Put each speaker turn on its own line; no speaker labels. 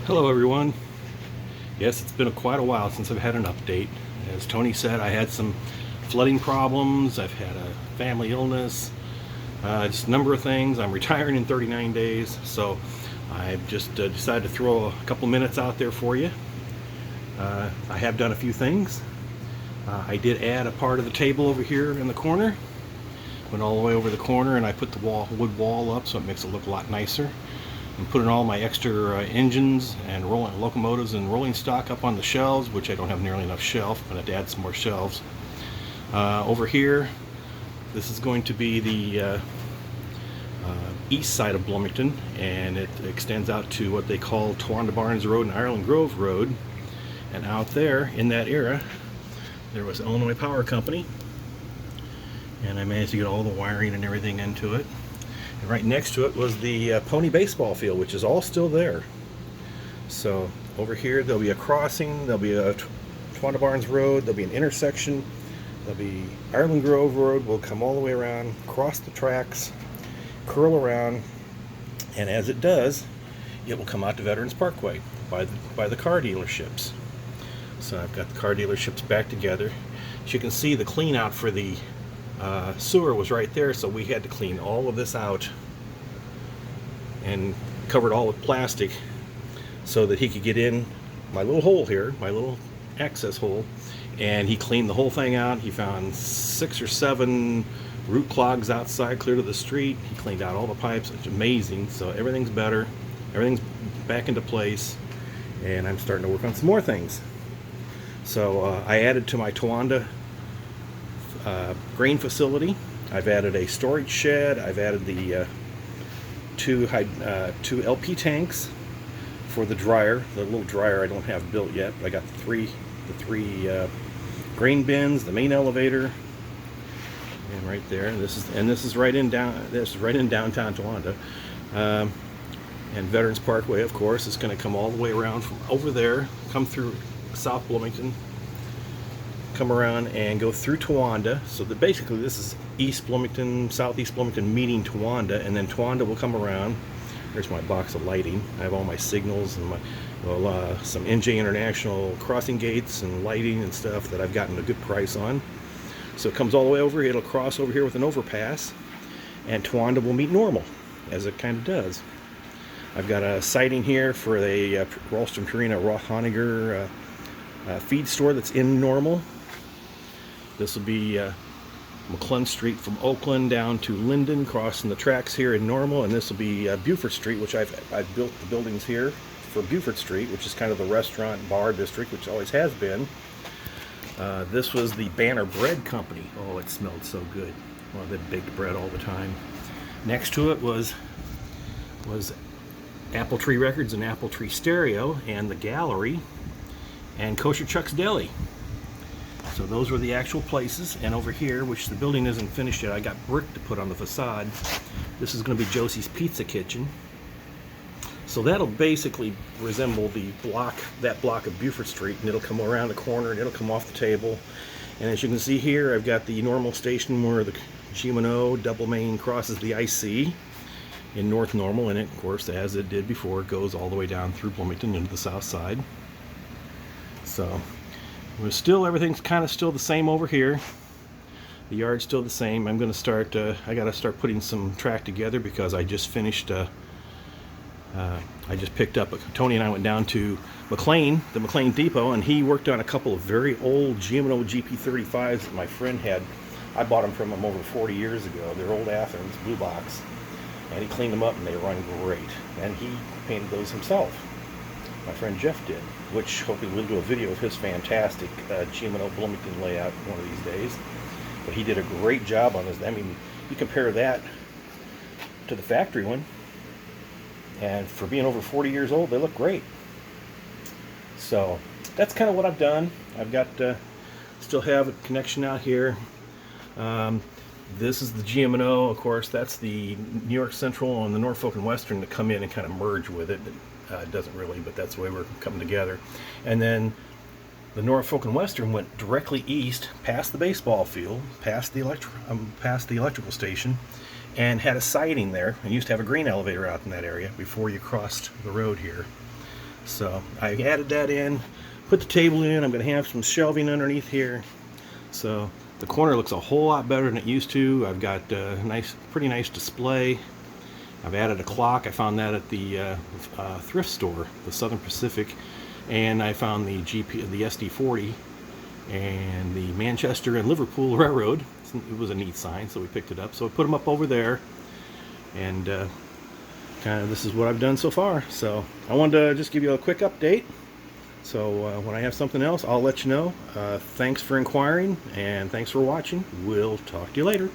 Hello everyone. Yes, it's been quite a while since I've had an update. As Tony said, I had some flooding problems, I've had a family illness, just a number of things. I'm retiring in 39 days, so I've just decided to throw a couple minutes out there for you. I have done a few things. I did add a part of the table over here in the corner. Went all the way over the corner and I put the wood wall up so it makes it look a lot nicer. I'm putting all my extra engines and rolling locomotives and rolling stock up on the shelves, which I don't have nearly enough shelf, but I have to add some more shelves. Over here, this is going to be the east side of Bloomington, and it extends out to what they call Towanda Barnes Road and Ireland Grove Road. And out there in that era, there was Illinois Power Company, and I managed to get all the wiring and everything into it. And right next to it was the Pony baseball field, which is all still there. So over here there'll be a crossing, there'll be a Towanda Barnes Road, there'll be an intersection, there'll be Ireland Grove Road. We'll come all the way around, cross the tracks, curl around, and as it does, it will come out to Veterans Parkway by the car dealerships. So I've got the car dealerships back together. As you can see, the clean out for the sewer was right there, so we had to clean all of this out and covered all with plastic so that he could get in my little hole here, my little access hole, and he cleaned the whole thing out. He found 6 or 7 root clogs outside clear to the street. He cleaned out all the pipes. It's amazing. So everything's better, everything's back into place, and I'm starting to work on some more things. So I added to my Towanda grain facility. I've added a storage shed. I've added the two LP tanks for the dryer. The little dryer I don't have built yet. I got the three grain bins, the main elevator, and right there. And this is right in downtown Towanda. And Veterans Parkway, of course, is going to come all the way around from over there, come through South Bloomington, come around and go through Towanda. So that basically this is East Bloomington, Southeast Bloomington meeting Towanda, and then Towanda will come around. There's my box of lighting. I have all my signals and some NJ International crossing gates and lighting and stuff that I've gotten a good price on. So it comes all the way over. It'll cross over here with an overpass, and Towanda will meet Normal, as it kind of does. I've got a sighting here for the Ralston Purina Roth-Honegger feed store that's in Normal. This will be McClellan Street from Oakland down to Linden, crossing the tracks here in Normal, and this will be Buford Street, which I've built the buildings here for Buford Street, which is kind of the restaurant bar district, which always has been. This was the Banner Bread Company. Oh, it smelled so good. Well, they baked bread all the time. Next to it was Apple Tree Records and Apple Tree Stereo, and the Gallery, and Kosher Chuck's Deli. So those were the actual places. And over here, which the building isn't finished yet, I got brick to put on the facade. This is going to be Josie's Pizza Kitchen. So that'll basically resemble that block of Buford Street, and it'll come around the corner and it'll come off the table. And as you can see here, I've got the Normal station where the GM&O double main crosses the IC in North Normal, and it, of course, as it did before, goes all the way down through Bloomington into the south side. So everything's kind of still the same over here. The yard's still the same. I'm going to start, I got to start putting some track together because I just finished, I just picked up, Tony and I went down to McLean, the McLean Depot, and he worked on a couple of very old GM&O GP35s that my friend had. I bought them from him over 40 years ago. They're old Athens, blue box. And he cleaned them up and they run great. And he painted those himself. My friend Jeff did, which hopefully we'll do a video of his fantastic GM&O Bloomington layout one of these days. But he did a great job on this. I mean, you compare that to the factory one, and for being over 40 years old, they look great. So that's kind of what I've done. I've got, still have a connection out here. This is the GM&O, of course. That's the New York Central and the Norfolk and Western to come in and kind of merge with it. It doesn't really, but that's the way we're coming together. And then the Norfolk and Western went directly east, past the baseball field, past the electrical station, and had a siding there. And used to have a grain elevator out in that area before you crossed the road here. So I added that in, put the table in. I'm going to have some shelving underneath here. So the corner looks a whole lot better than it used to. I've got a pretty nice display. I've added a clock. I found that at the thrift store, the Southern Pacific, and I found the SD40 and the Manchester and Liverpool Railroad. It was a neat sign, so we picked it up. So I put them up over there, and kind of this is what I've done so far. So I wanted to just give you a quick update. So when I have something else, I'll let you know. Thanks for inquiring, and thanks for watching. We'll talk to you later.